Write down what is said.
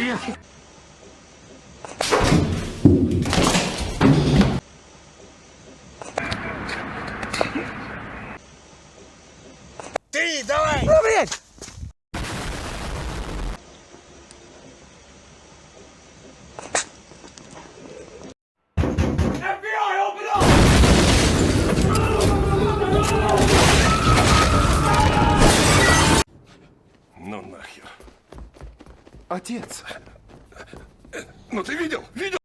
Ноги! Ты, давай! Ну, блядь! Ну нахер. Отец. Ну ты видел? Видел?